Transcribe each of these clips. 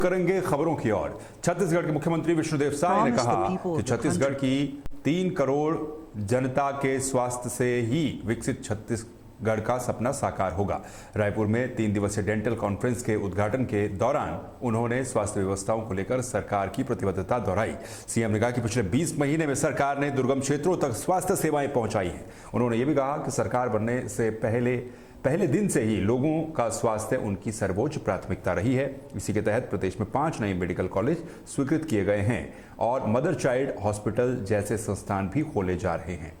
करेंगे खबरों की ओर। छत्तीसगढ़ के मुख्यमंत्री विष्णुदेव साय ने कहा कि छत्तीसगढ़ की 3 करोड़ जनता के स्वास्थ्य से ही विकसित छत्तीसगढ़ का सपना साकार होगा। रायपुर में 3 दिवसीय डेंटल कॉन्फ्रेंस के उद्घाटन के दौरान उन्होंने स्वास्थ्य व्यवस्थाओं को लेकर सरकार की प्रतिबद्धता दोहराई। सीएम ने कहा कि पिछले 20 महीने में सरकार ने दुर्गम क्षेत्रों तक स्वास्थ्य सेवाएं पहुंचाई हैं। उन्होंने ये भी कहा कि सरकार बनने से पहले दिन से ही लोगों का स्वास्थ्य उनकी सर्वोच्च प्राथमिकता रही है। इसी के तहत प्रदेश में 5 नए मेडिकल कॉलेज स्वीकृत किए गए हैं और मदर चाइल्ड हॉस्पिटल जैसे संस्थान भी खोले जा रहे हैं।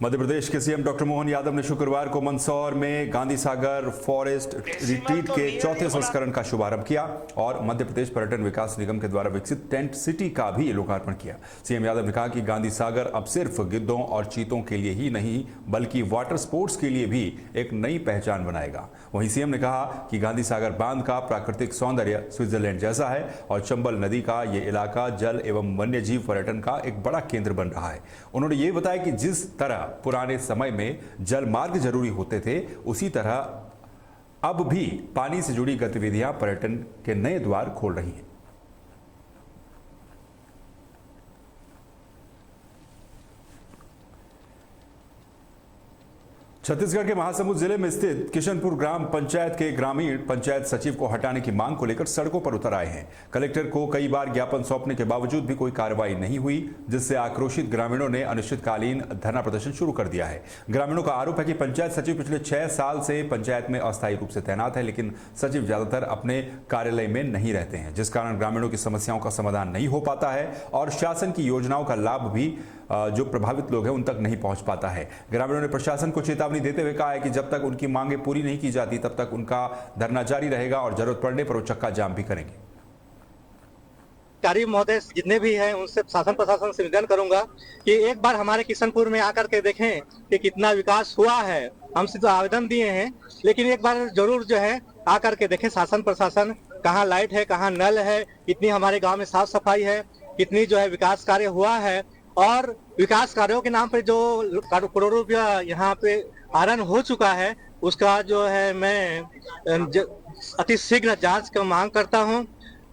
मध्य प्रदेश के सीएम डॉक्टर मोहन यादव ने शुक्रवार को मंदसौर में गांधी सागर फॉरेस्ट रिट्रीट के 4थे संस्करण का शुभारंभ किया और मध्य प्रदेश पर्यटन विकास निगम के द्वारा विकसित टेंट सिटी का भी लोकार्पण किया। सीएम यादव ने कहा कि गांधी सागर अब सिर्फ गिद्धों और चीतों के लिए ही नहीं बल्कि वाटर स्पोर्ट्स के लिए भी एक नई पहचान बनाएगा। वहीं सीएम ने कहा कि गांधी सागर बांध का प्राकृतिक सौंदर्य स्विट्जरलैंड जैसा है और चंबल नदी का ये इलाका जल एवं वन्यजीव पर्यटन का एक बड़ा केंद्र बन रहा है। उन्होंने ये बताया कि जिस तरह पुराने समय में जल मार्ग जरूरी होते थे, उसी तरह अब भी पानी से जुड़ी गतिविधियां पर्यटन के नए द्वार खोल रही हैं। छत्तीसगढ़ के महासमुंद जिले में स्थित किशनपुर ग्राम पंचायत के ग्रामीण पंचायत सचिव को हटाने की मांग को लेकर सड़कों पर उतर आए हैं। कलेक्टर को कई बार ज्ञापन सौंपने के बावजूद भी कोई कार्रवाई नहीं हुई, जिससे आक्रोशित ग्रामीणों ने अनिश्चितकालीन धरना प्रदर्शन शुरू कर दिया है। ग्रामीणों का आरोप है कि पंचायत सचिव पिछले 6 साल से पंचायत में अस्थायी रूप से तैनात है, लेकिन सचिव ज्यादातर अपने कार्यालय में नहीं रहते हैं, जिस कारण ग्रामीणों की समस्याओं का समाधान नहीं हो पाता है और शासन की योजनाओं का लाभ भी जो प्रभावित लोग हैं उन तक नहीं पहुंच पाता है। ग्रामीणों ने प्रशासन को चेतावनी देते हुए कहा है कि जब तक उनकी मांगें पूरी नहीं की जाती तब तक उनका धरना जारी रहेगा और जरूरत पड़ने पर वो चक्का जाम भी करेंगे। अधिकारी महोदय जितने भी हैं उनसे शासन प्रशासन से निवेदन करूंगा कि एक बार हमारे किशनपुर में आकर के देखें कि कितना विकास हुआ है। हमसे तो आवेदन दिए हैं, लेकिन एक बार जरूर जो है आकर के देखें शासन प्रशासन, कहाँ लाइट है, कहाँ नल है, कितनी हमारे गाँव में साफ सफाई है, कितनी जो है विकास कार्य हुआ है और विकास कार्यों के नाम पे जो करोड़ों रुपया यहाँ पे आहरण हो चुका है उसका जो है मैं अति शीघ्र जांच का मांग करता हूँ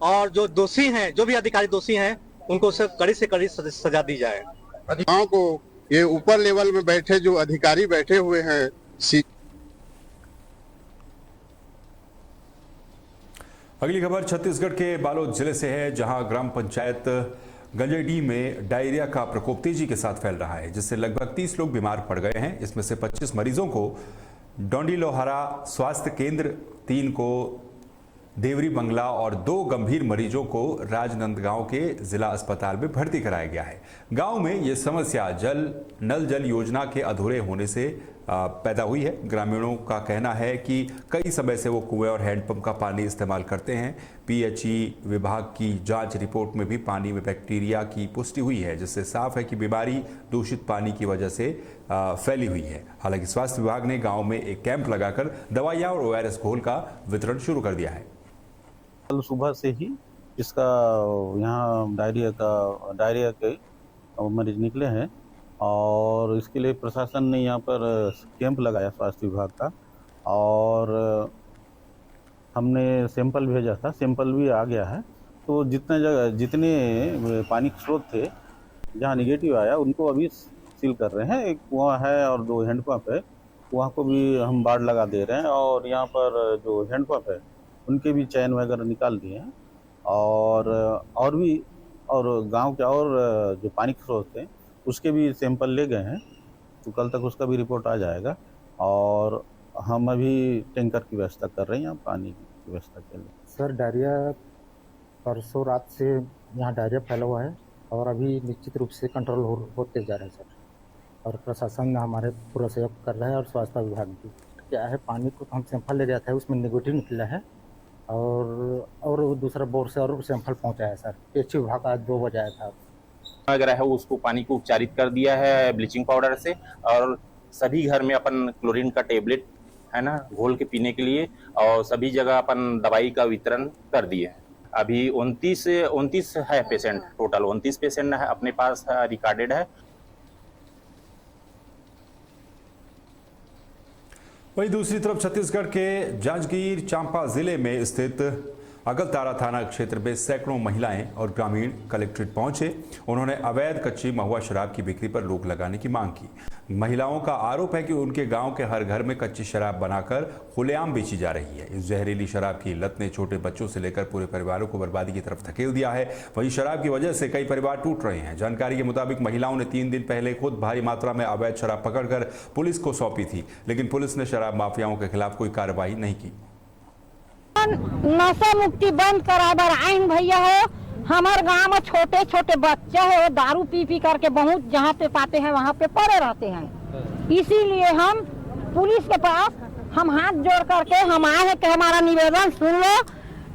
और जो दोषी हैं, जो भी अधिकारी दोषी हैं, उनको सब कड़ी से कड़ी सजा दी जाए। अधिकारियों को ये ऊपर लेवल में बैठे जो अधिकारी बैठे हुए हैं अगली खबर छत्तीसगढ़ के बालोद जिले से है, जहां ग्राम पंचायत गंजेडी में डायरिया का प्रकोप तेजी के साथ फैल रहा है, जिससे लगभग 30 लोग बीमार पड़ गए हैं। इसमें से 25 मरीजों को डोंडीलोहारा स्वास्थ्य केंद्र, 3 को देवरी बंगला और 2 गंभीर मरीजों को राजनांदगांव के जिला अस्पताल में भर्ती कराया गया है। गांव में ये समस्या नल जल योजना के अधूरे होने से पैदा हुई है। ग्रामीणों का कहना है कि कई समय से वो कुएं और हैंडपंप का पानी इस्तेमाल करते हैं। पीएचई विभाग की जांच रिपोर्ट में भी पानी में बैक्टीरिया की पुष्टि हुई है, जिससे साफ है कि बीमारी दूषित पानी की वजह से फैली हुई है। हालांकि स्वास्थ्य विभाग ने गांव में एक कैंप लगाकर दवाइयां और ORS घोल का वितरण शुरू कर दिया है। कल सुबह से ही इसका यहाँ डायरिया के मरीज निकले हैं और इसके लिए प्रशासन ने यहाँ पर कैंप लगाया स्वास्थ्य विभाग का और हमने सैंपल भेजा था, सैंपल भी आ गया है। तो जितने पानी के स्रोत थे जहाँ निगेटिव आया उनको अभी सील कर रहे हैं। एक कुआं है और 2 हैंडपंप है, कुआं को भी हम बाड़ लगा दे रहे हैं और यहाँ पर जो हैंडपंप है उनके भी चैन वगैरह निकाल दिए हैं और भी गांव के और जो पानी के स्रोत हैं उसके भी सैंपल ले गए हैं। तो कल तक उसका भी रिपोर्ट आ जाएगा और हम अभी टैंकर की व्यवस्था कर रहे हैं यहाँ पानी की व्यवस्था के लिए। सर डायरिया परसों रात से यहाँ डायरिया फैला हुआ है और अभी निश्चित रूप से कंट्रोल होते जा रहे हैं सर, और प्रशासन हमारे पूरा सहयोग कर रहा है और स्वास्थ्य विभाग भी। क्या है, पानी को हम सैंपल ले जाते हैं, उसमें नेगेटिव निकला है और दूसरा बोर से और सैंपल पहुँचा है सर। पीएचई विभाग आज 2 बजे आया था वगैरह है, उसको पानी को उपचारित कर दिया है ब्लीचिंग पाउडर से और सभी घर में अपन क्लोरीन का टेबलेट है ना घोल के पीने के लिए और सभी जगह अपन दवाई का वितरण कर दिए हैं। अभी 29 है पेशेंट, टोटल 29 पेशेंट है अपने पास रिकॉर्डेड है। वहीं दूसरी तरफ छत्तीसगढ़ के जांजगीर चांपा जिले में स्थित अगलतारा थाना क्षेत्र में सैकड़ों महिलाएं और ग्रामीण कलेक्ट्रेट पहुंचे। उन्होंने अवैध कच्ची महुआ शराब की बिक्री पर रोक लगाने की मांग की। महिलाओं का आरोप है कि उनके गांव के हर घर में कच्ची शराब बनाकर खुलेआम बेची जा रही है। इस जहरीली शराब की लत ने छोटे बच्चों से लेकर पूरे परिवारों को बर्बादी की तरफ धकेल दिया है। वहीं शराब की वजह से कई परिवार टूट रहे हैं। जानकारी के मुताबिक महिलाओं ने 3 दिन पहले खुद भारी मात्रा में अवैध शराब पकड़कर पुलिस को सौंपी थी, लेकिन पुलिस ने शराब माफियाओं के खिलाफ कोई कार्रवाई नहीं की। नशा मुक्ति बंद कराबर आइन भैया हो। हमारे गांव में छोटे छोटे बच्चे हो दारू पी करके बहुत जहाँ पे पाते हैं वहाँ पे पड़े रहते हैं। इसीलिए हम पुलिस के पास हम हाथ जोड़ करके हम आए हैं कि हमारा निवेदन सुन लो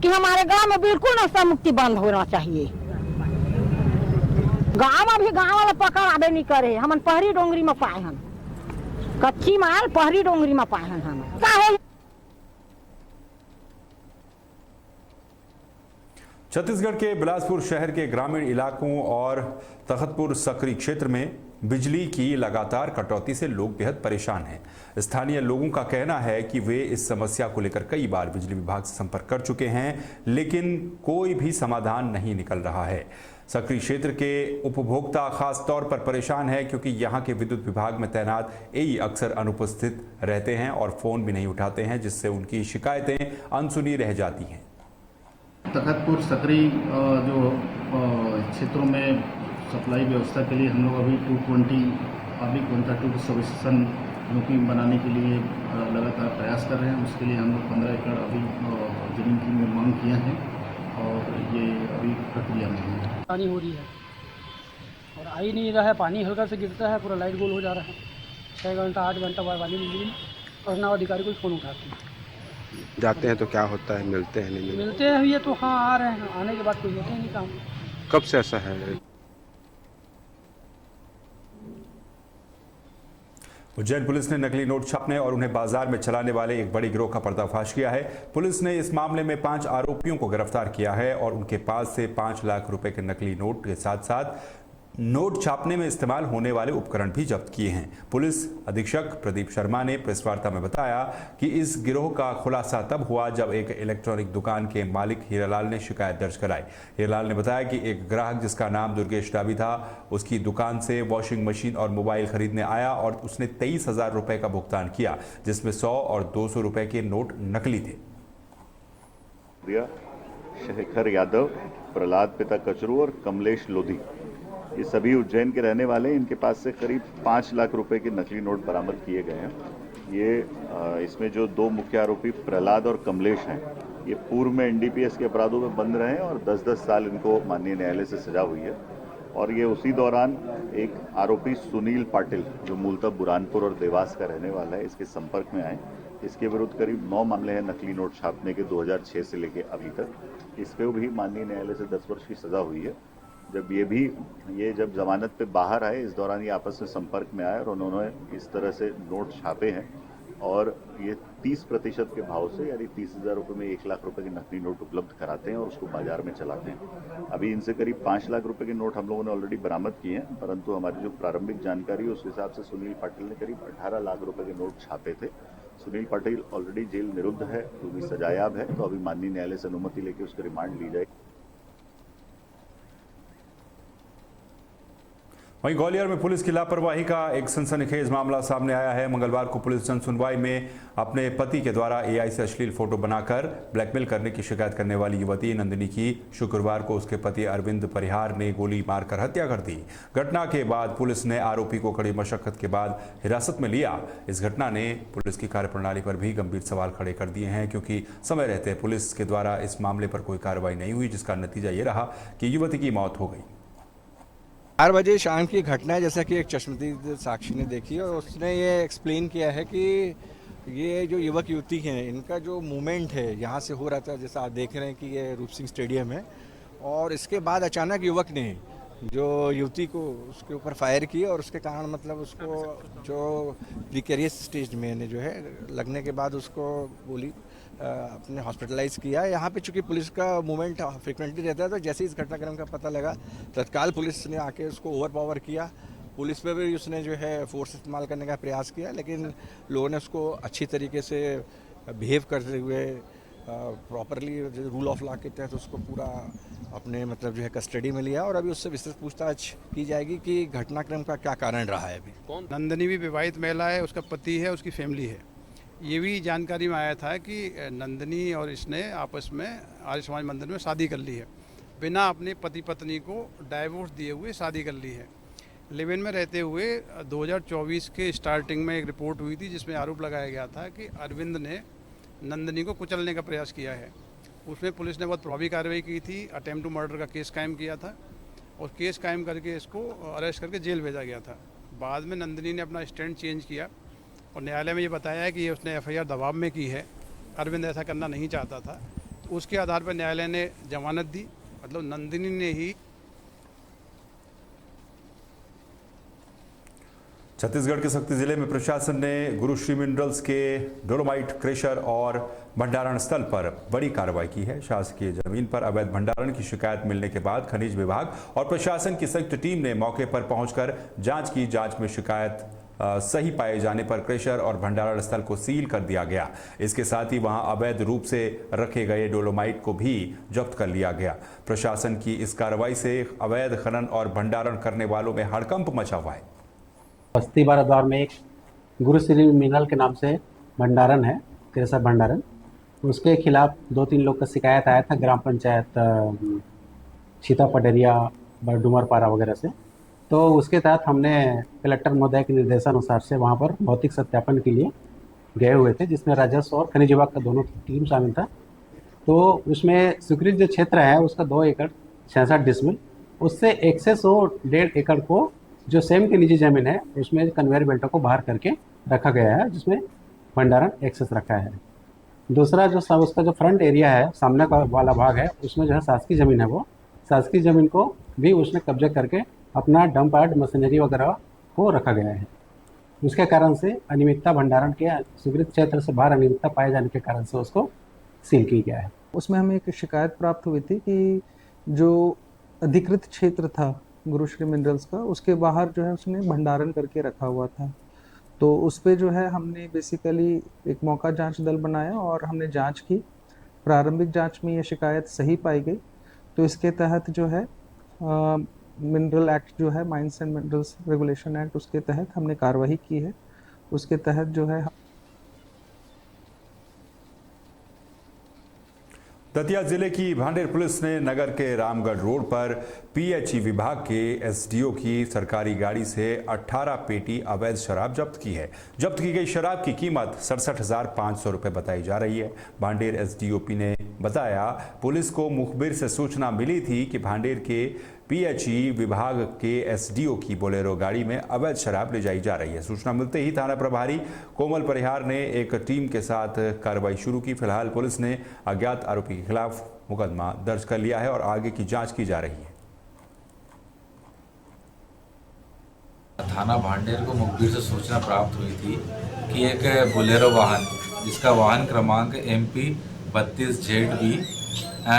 कि हमारे गांव में बिल्कुल नशा मुक्ति बंद होना चाहिए। गांव में भी गांव वाला पकड़ आबे नहीं करे। हम पहरी डोंगरी में पाए हम कच्ची माल पहरी डोंगरी में पाए हैं। हम छत्तीसगढ़ के बिलासपुर शहर के ग्रामीण इलाकों और तखतपुर सकरी क्षेत्र में बिजली की लगातार कटौती से लोग बेहद परेशान हैं। स्थानीय लोगों का कहना है कि वे इस समस्या को लेकर कई बार बिजली विभाग से संपर्क कर चुके हैं, लेकिन कोई भी समाधान नहीं निकल रहा है। सकरी क्षेत्र के उपभोक्ता खास तौर पर परेशान है क्योंकि यहाँ के विद्युत विभाग में तैनात एई अक्सर अनुपस्थित रहते हैं और फोन भी नहीं उठाते हैं, जिससे उनकी शिकायतें अनसुनी रह जाती हैं। तखतपुर सकरी जो क्षेत्रों में सप्लाई व्यवस्था के लिए हम लोग अभी 220 पब्लिक 132 सबस्टेशन बुकिंग बनाने के लिए लगातार प्रयास कर रहे हैं। उसके लिए हम लोग 15 एकड़ अभी जमीन की मांग किया है और ये अभी प्रक्रिया में है। पानी हो रही है और आ ही नहीं रहा है। पानी हल्का से गिरता है, पूरा लाइट गोल हो जा रहा है। 6 घंटा 8 घंटा बाद पानी मिली और ना अधिकारी को फ़ोन उठाते हैं। जाते हैं तो क्या होता है, मिलते हैं नहीं मिलते हैं ये तो हाँ आ रहे हैं, आने के बाद कोई होते नहीं काम। कब से ऐसा है? उज्जैन पुलिस ने नकली नोट छापने और उन्हें बाजार में चलाने वाले एक बड़े गिरोह का पर्दाफाश किया है। पुलिस ने इस मामले में 5 आरोपियों को गिरफ्तार किया है और उनके पास से 5 लाख रुपए के नकली नोट के साथ साथ नोट छापने में इस्तेमाल होने वाले उपकरण भी जब्त किए हैं। पुलिस अधीक्षक प्रदीप शर्मा ने प्रेस वार्ता में बताया कि इस गिरोह का खुलासा तब हुआ जब एक इलेक्ट्रॉनिक दुकान के मालिक हीरालाल ने शिकायत दर्ज कराई। हीरालाल ने बताया कि एक ग्राहक जिसका नाम दुर्गेश डाबी था, उसकी दुकान से वॉशिंग मशीन और मोबाइल खरीदने आया और उसने 23,000 रुपए का भुगतान किया, जिसमें 100 और 200 रुपए के नोट नकली थे। शेखर यादव, प्रहलाद पिता कचरू और कमलेश लोधी, ये सभी उज्जैन के रहने वाले हैं। इनके पास से करीब 5 लाख रुपए के नकली नोट बरामद किए गए हैं। ये इसमें जो 2 मुख्य आरोपी प्रहलाद और कमलेश हैं, ये पूर्व में एनडीपीएस के अपराधों में बंद रहे हैं और 10-10 साल इनको माननीय न्यायालय से सजा हुई है। और ये उसी दौरान एक आरोपी सुनील पाटिल, जो मूलतः बुरहानपुर और देवास का रहने वाला है, इसके संपर्क में आए। इसके विरुद्ध करीब 9 मामले हैं नकली नोट छापने के 2006 से लेके अभी तक। इस पे भी माननीय न्यायालय से 10 वर्ष की सजा हुई है। जब जब जमानत पे बाहर आए, इस दौरान ये आपस में संपर्क में आए और उन्होंने इस तरह से नोट छापे हैं और ये 30% के भाव से, यानी 30,000 रुपये में 1 लाख रुपए के नकली नोट उपलब्ध कराते हैं और उसको बाजार में चलाते हैं। अभी इनसे करीब 5 लाख रुपए के नोट हम लोगों ने ऑलरेडी बरामद किए हैं, परंतु हमारी जो प्रारंभिक जानकारी है उस हिसाब से सुनील पाटिल ने करीब 18 लाख रुपए के नोट छापे थे। सुनील पाटिल ऑलरेडी जेल निरुद्ध है, वो भी सजायाब है, तो अभी माननीय न्यायालय से अनुमति लेकर उसका रिमांड ली जाएगी। वहीं ग्वालियर में पुलिस की लापरवाही का एक सनसनीखेज मामला सामने आया है। मंगलवार को पुलिस जन सुनवाई में अपने पति के द्वारा एआई से अश्लील फोटो बनाकर ब्लैकमेल करने की शिकायत करने वाली युवती नंदिनी की शुक्रवार को उसके पति अरविंद परिहार ने गोली मारकर हत्या कर दी। घटना के बाद पुलिस ने आरोपी को कड़ी मशक्कत के बाद हिरासत में लिया। इस घटना ने पुलिस की कार्यप्रणाली पर भी गंभीर सवाल खड़े कर दिए हैं, क्योंकि समय रहते पुलिस के द्वारा इस मामले पर कोई कार्रवाई नहीं हुई, जिसका नतीजा ये रहा कि युवती की मौत हो गई। 4 बजे शाम की घटना है, जैसा कि एक चश्मदीद साक्षी ने देखी और उसने ये एक्सप्लेन किया है कि ये जो युवक युवती हैं, इनका जो मूवमेंट है यहाँ से हो रहा था, जैसा आप देख रहे हैं कि ये रूप सिंह स्टेडियम है, और इसके बाद अचानक युवक ने जो युवती को उसके ऊपर फायर किया और उसके कारण मतलब उसको जो प्रिकेरियस स्टेज में जो है लगने के बाद उसको गोली अपने हॉस्पिटलाइज किया। यहाँ पे चूंकि पुलिस का मूवमेंट फ्रिक्वेंटली रहता है, तो जैसे इस घटनाक्रम का पता लगा तत्काल पुलिस ने आके उसको ओवरपावर किया पुलिस पे भी उसने जो है फोर्स इस्तेमाल करने का प्रयास किया, लेकिन लोगों ने उसको अच्छी तरीके से बिहेव करते हुए प्रॉपरली रूल ऑफ लॉ के तहत उसको पूरा अपने मतलब जो है कस्टडी में लिया और अभी उससे विस्तृत पूछताछ की जाएगी कि घटनाक्रम का क्या कारण रहा है। अभी नंदिनी भी विवाहित महिला है, उसका पति है, उसकी फैमिली है। ये भी जानकारी में आया था कि नंदिनी और इसने आपस में आर्य समाज मंदिर में शादी कर ली है, बिना अपने पति पत्नी को डाइवोर्स दिए हुए शादी कर ली है। लिव इन में रहते हुए 2024 के स्टार्टिंग में एक रिपोर्ट हुई थी जिसमें आरोप लगाया गया था कि अरविंद ने नंदिनी को कुचलने का प्रयास किया है। उसमें पुलिस ने बहुत प्रभावी कार्रवाई की थी, अटेम्प्ट टू मर्डर का केस कायम किया था और केस कायम करके इसको अरेस्ट करके जेल भेजा गया था। बाद में नंदिनी ने अपना स्टैंड चेंज किया और न्यायालय में ये बताया है कि ये उसने एफआईआर दबाव में की है, अरविंद ऐसा करना नहीं चाहता था। तो उसके आधार पर न्यायालय ने जमानत दी, मतलब नंदिनी ने ही। छत्तीसगढ़ के शक्ति जिले में प्रशासन ने गुरुश्री मिनरल्स के डोलोमाइट क्रेशर और भंडारण स्थल पर बड़ी कार्रवाई की है। शासकीय जमीन पर अवैध भंडारण की शिकायत मिलने के बाद खनिज विभाग और प्रशासन की संयुक्त टीम ने मौके पर पहुंचकर जांच की। जांच में शिकायत सही पाए जाने पर क्रेशर और भंडारण स्थल को सील कर दिया गया। इसके साथ ही वहां अवैध रूप से रखे गए डोलोमाइट को भी जब्त कर लिया गया। प्रशासन की इस कार्रवाई से अवैध खनन और भंडारण करने वालों में हड़कंप मचा हुआ है। बस्ती बाराद्वार में एक गुरुश्री मिनरल के नाम से भंडारण है, क्रेशर भंडारण। उसके खिलाफ 2-3 लोग का शिकायत आया था ग्राम पंचायत सीता पडरिया, डुमरपारा वगैरह से। तो उसके तहत हमने कलेक्टर महोदय के निर्देशानुसार से वहाँ पर भौतिक सत्यापन के लिए गए हुए थे, जिसमें राजस्व और खनिज विभाग का दोनों टीम शामिल था। तो उसमें स्वीकृत जो क्षेत्र है उसका 2 एकड़ 66 डिसमिल, उससे एक्सेस हो 1.5 एकड़ को जो सेम की निजी जमीन है उसमें कन्वेयर बेल्टों को बाहर करके रखा गया है, जिसमें भंडारण एक्सेस रखा है। दूसरा जो उसका जो फ्रंट एरिया है, सामने का वाला भाग है, उसमें जो है शासकीय ज़मीन है, वो शासकीय ज़मीन को भी उसने कब्जा करके अपना डंप यार्ड मशीनरी वगैरह को रखा गया है। उसके कारण से अनियमितता भंडारण के स्वीकृत क्षेत्र से बाहर अनियमितता पाए जाने के कारण से उसको सील किया गया है। उसमें हमें एक शिकायत प्राप्त हुई थी कि जो अधिकृत क्षेत्र था गुरुश्री मिनरल्स का, उसके बाहर जो है उसने भंडारण करके रखा हुआ था। तो उस पे जो है हमने बेसिकली एक मौका जांच दल बनाया और हमने जांच की। प्रारंभिक जांच में ये शिकायत सही पाई गई, तो इसके तहत जो है मिनरल एक्ट जो है, mines and minerals regulation act, उसके तहत हमने कार्रवाई की है। उसके तहत जो है दतिया जिले की भांडेर पुलिस ने नगर के रामगढ़ रोड पर पीएचई विभाग के एसडीओ की सरकारी गाड़ी से 18 पेटी अवैध शराब जब्त की है। जब्त की गई शराब की कीमत 67,500 रुपये बताई जा रही है। भांडेर एसडीओपी ने बताया, पुलिस को मुखबिर से सूचना मिली थी कि भांडेर के पीएचई विभाग के एसडीओ की बोलेरो गाड़ी में अवैध शराब ले जाई जा रही है। सूचना मिलते ही थाना प्रभारी कोमल परिहार ने एक टीम के साथ कार्रवाई शुरू की। फिलहाल पुलिस ने अज्ञात आरोपी के खिलाफ मुकदमा दर्ज कर लिया है और आगे की जांच की जा रही है। थाना भांडेर को मुखबिर से सूचना प्राप्त हुई थी कि एक बोलेरो वाहन, जिसका वाहन क्रमांक MP 32ZB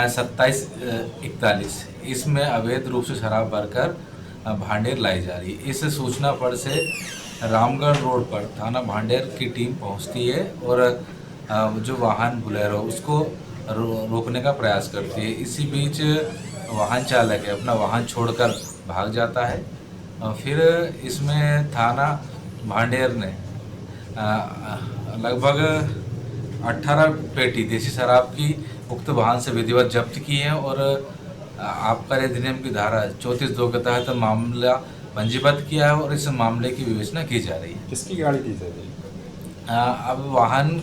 2741, इसमें अवैध रूप से शराब भरकर भांडेर लाई जा रही है। इस सूचना पर से रामगढ़ रोड पर थाना भांडेर की टीम पहुंचती है और जो वाहन बोलेरो उसको रोकने का प्रयास करती है। इसी बीच वाहन चालक है अपना वाहन छोड़कर भाग जाता है। फिर इसमें थाना भांडेर ने लगभग 18 पेटी देसी शराब की उक्त वाहन से विधिवत जब्त की है और आबकारी अधिनियम की धारा 34(2) के तहत मामला पंजीबद्ध किया है और इस मामले की विवेचना की जा रही है। किसकी गाड़ी थी सर? अब वाहन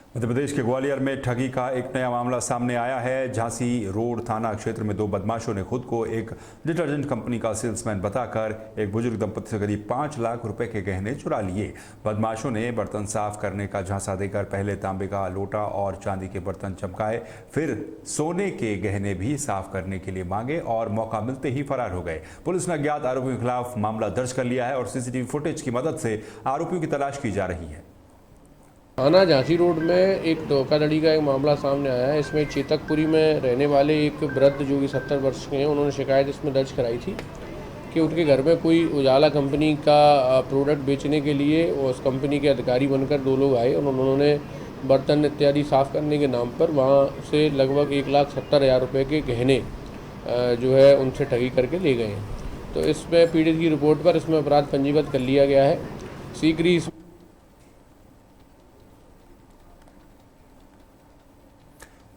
मध्य प्रदेश के ग्वालियर में ठगी का एक नया मामला सामने आया है। झांसी रोड थाना क्षेत्र में 2 बदमाशों ने खुद को एक डिटर्जेंट कंपनी का सेल्समैन बताकर एक बुजुर्ग दंपति से करीब 5 लाख रुपए के गहने चुरा लिए। बदमाशों ने बर्तन साफ करने का झांसा देकर पहले तांबे का लोटा और चांदी के बर्तन चमकाए, फिर सोने के गहने भी साफ करने के लिए मांगे और मौका मिलते ही फरार हो गए। पुलिस ने अज्ञात आरोपियों के खिलाफ मामला दर्ज कर लिया है और सीसीटीवी फुटेज की मदद से आरोपियों की तलाश की जा रही है। थाना झांसी रोड में एक धोखाधड़ी का एक मामला सामने आया है। इसमें चेतकपुरी में रहने वाले एक वृद्ध जो कि 70 वर्ष के हैं, उन्होंने शिकायत इसमें दर्ज कराई थी कि उनके घर में कोई उजाला कंपनी का प्रोडक्ट बेचने के लिए उस कंपनी के अधिकारी बनकर 2 लोग आए और उन्होंने बर्तन इत्यादि साफ़ करने के नाम पर वहाँ से लगभग 1,70,000 रुपये के गहने जो है उनसे ठगी करके ले गए हैं। तो इसमें पीड़ित की रिपोर्ट पर इसमें अपराध पंजीबद्ध कर लिया गया है। शीघ्र ही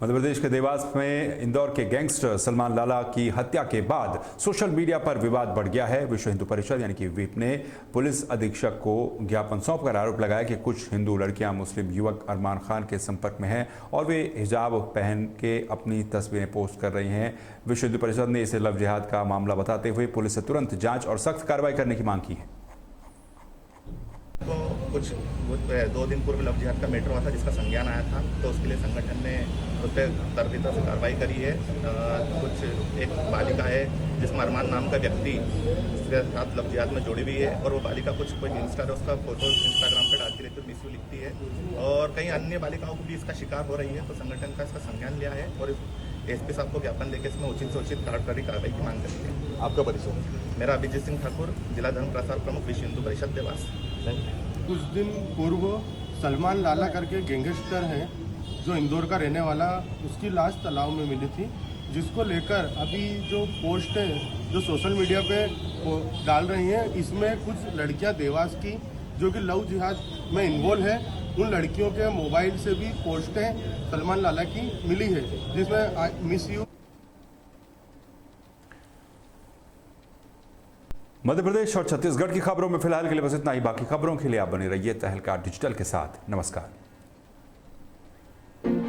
मध्य प्रदेश के देवास में इंदौर के गैंगस्टर सलमान लाला की हत्या के बाद सोशल मीडिया पर विवाद बढ़ गया है। विश्व हिंदू परिषद यानी कि विप ने पुलिस अधीक्षक को ज्ञापन सौंपकर आरोप लगाया कि कुछ हिंदू लड़कियां मुस्लिम युवक अरमान खान के संपर्क में हैं और वे हिजाब पहन के अपनी तस्वीरें पोस्ट कर रही हैं। विश्व हिंदू परिषद ने इसे लव जिहाद का मामला बताते हुए पुलिस से तुरंत जाँच और सख्त कार्रवाई करने की मांग की है। तो कुछ 2 दिन पूर्व लव जिहाद का मैटर हुआ था जिसका संज्ञान आया था, तो उसके लिए संगठन ने उस पर तरह से कार्रवाई करी है। कुछ एक बालिका है जिसमें अरमान नाम का व्यक्ति उसके साथ लव जिहाद में जुड़ी हुई है और वो बालिका कुछ कोई इंस्टा है उसका फोटो इंस्टाग्राम पर डालती रहती है, मिस यू लिखती है और कई अन्य बालिकाओं को भी इसका शिकार हो रही है। तो संगठन का इसका संज्ञान लिया है और एसपी साहब को ज्ञापन देकर इसमें उचित से उचित कार्रवाई की मांग करते हैं। आपका परिचय? मेरा अभिजीत सिंह ठाकुर, जिला धर्म प्रसार प्रमुख, विश्व हिंदू परिषद देवास। कुछ दिन पूर्व सलमान लाला करके गैंगस्टर है जो इंदौर का रहने वाला, उसकी लाश तालाब में मिली थी, जिसको लेकर अभी जो पोस्ट है जो सोशल मीडिया पे डाल रही हैं, इसमें कुछ लड़कियां देवास की जो कि लव जिहाद में इन्वॉल्व है, उन लड़कियों के मोबाइल से भी पोस्टें सलमान लाला की मिली है जिसमें मिस यू। मध्य प्रदेश और छत्तीसगढ़ की खबरों में फिलहाल के लिए बस इतना ही। बाकी खबरों के लिए आप बने रहिए तहलका डिजिटल के साथ। नमस्कार।